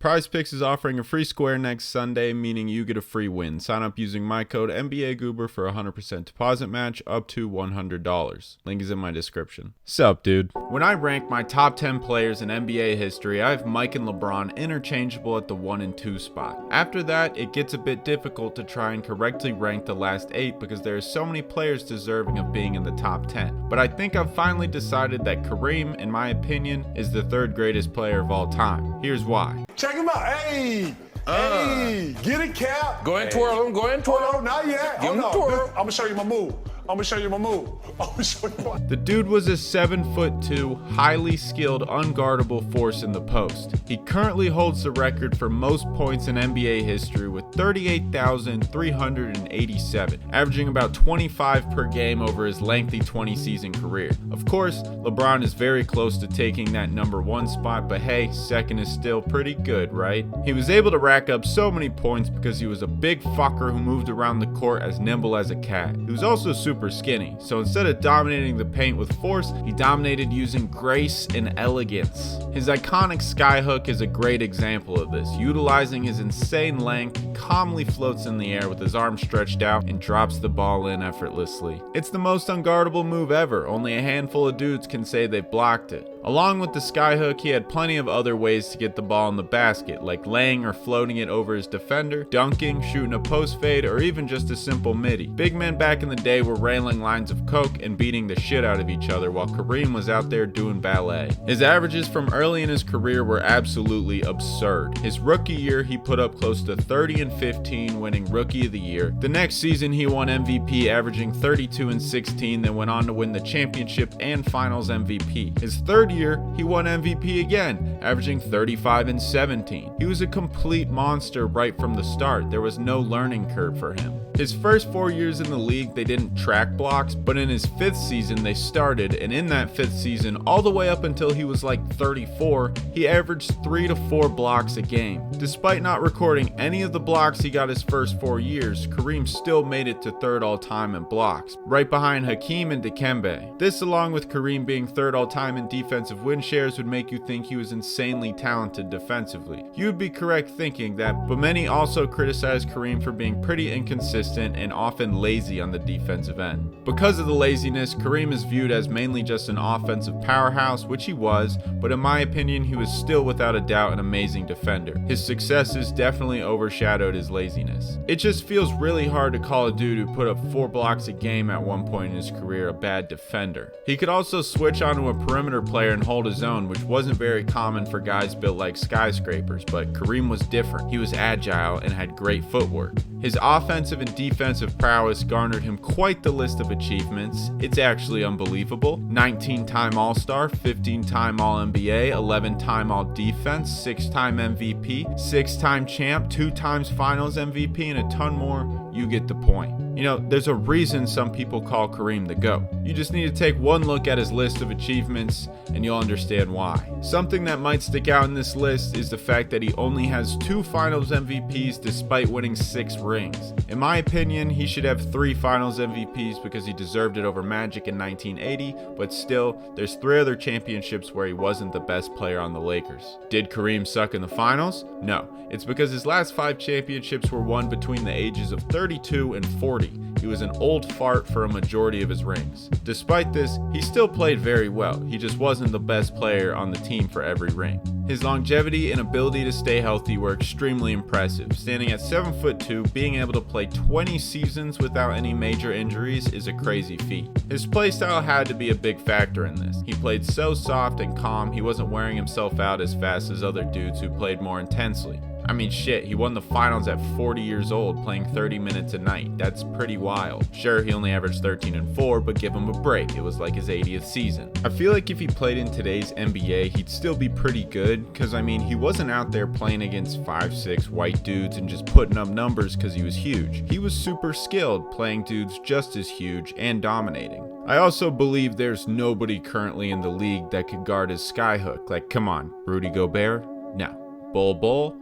PrizePicks is offering a free square next Sunday, meaning you get a free win. Sign up using my code NBAGoober for a 100% deposit match up to $100. Link is in my description. Sup, dude? When I rank my top 10 players in NBA history, I have Mike and LeBron interchangeable at the 1 and 2 spot. After that, it gets a bit difficult to try and correctly rank the last 8 because there are so many players deserving of being in the top 10. But I think I've finally decided that Kareem, in my opinion, is the 3rd greatest player of all time. Here's why. Check him out. Hey, hey, get it, Cap. Go ahead and twirl him. Go ahead and twirl. Hold on, not yet. Give him Hold the on. twirl. I'm gonna show you my move. I'm gonna show you my move. I'm gonna show you my. The dude was a 7'2", highly skilled, unguardable force in the post. He currently holds the record for most points in NBA history with 38,387, averaging about 25 per game over his lengthy 20-season career. Of course, LeBron is very close to taking that number 1 spot, but hey, 2nd is still pretty good, right? He was able to rack up so many points because he was a big fucker who moved around the court as nimble as a cat. He was also super skinny, so instead of dominating the paint with force, he dominated using grace and elegance. His iconic skyhook is a great example of this. Utilizing his insane length, he calmly floats in the air with his arms stretched out and drops the ball in effortlessly. It's the most unguardable move ever. Only a handful of dudes can say they've blocked it. Along with the skyhook, he had plenty of other ways to get the ball in the basket, like laying or floating it over his defender, dunking, shooting a post fade, or even just a simple midi. Big men back in the day were railing lines of coke and beating the shit out of each other while Kareem was out there doing ballet. His averages from early in his career were absolutely absurd. His rookie year, he put up close to 30 and 15, winning Rookie of the Year. The next season, he won MVP, averaging 32 and 16, then went on to win the championship and Finals MVP. His 3rd year, he won MVP again, averaging 35 and 17. He was a complete monster right from the start. There was no learning curve for him. His first 4 years in the league, they didn't track blocks, but in his 5th season, they started, and in that 5th season, all the way up until he was like 34, he averaged 3 to 4 blocks a game. Despite not recording any of the blocks he got his first 4 years, Kareem still made it to 3rd all-time in blocks, right behind Hakeem and Dikembe. This, along with Kareem being 3rd all-time in defensive win shares, would make you think he was insanely talented defensively. You would be correct thinking that, but many also criticize Kareem for being pretty inconsistent and often lazy on the defensive end. Because of the laziness, Kareem is viewed as mainly just an offensive powerhouse, which he was, but in my opinion, he was still without a doubt an amazing defender. His successes definitely overshadowed his laziness. It just feels really hard to call a dude who put up 4 blocks a game at one point in his career a bad defender. He could also switch onto a perimeter player and hold his own, which wasn't very common for guys built like skyscrapers, but Kareem was different. He was agile and had great footwork. His offensive and defensive prowess garnered him quite the list of achievements. It's actually unbelievable. 19-time All-Star, 15-time All-NBA, 11-time All-Defense, 6-time MVP, 6-time champ, 2 times Finals MVP, and a ton more. You get the point. You know, there's a reason some people call Kareem the GOAT. You just need to take one look at his list of achievements and you'll understand why. Something that might stick out in this list is the fact that he only has 2 Finals MVPs despite winning 6 rings. In my opinion, he should have 3 Finals MVPs because he deserved it over Magic in 1980, but still, there's 3 other championships where he wasn't the best player on the Lakers. Did Kareem suck in the finals? No. It's because his last 5 championships were won between the ages of 32 and 40. He was an old fart for a majority of his rings. Despite this, he still played very well. He just wasn't the best player on the team for every ring. His longevity and ability to stay healthy were extremely impressive. Standing at 7'2", being able to play 20 seasons without any major injuries is a crazy feat. His playstyle had to be a big factor in this. He played so soft and calm, he wasn't wearing himself out as fast as other dudes who played more intensely. I mean shit, he won the finals at 40 years old playing 30 minutes a night. That's pretty wild. Sure, he only averaged 13 and 4, but give him a break. It was like his 80th season. I feel like if he played in today's NBA, he'd still be pretty good, because I mean, he wasn't out there playing against 5'6" white dudes and just putting up numbers because he was huge. He was super skilled, playing dudes just as huge and dominating. I also believe there's nobody currently in the league that could guard his skyhook. Like, come on, Rudy Gobert? No. Bull?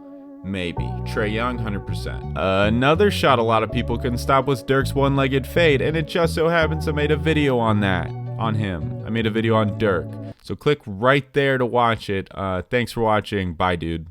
Maybe. Trae Young, 100%. Another shot a lot of people couldn't stop was Dirk's one-legged fade, and it just so happens I made a video on that, on him. I made a video on Dirk. So click right there to watch it. Thanks for watching. Bye, dude.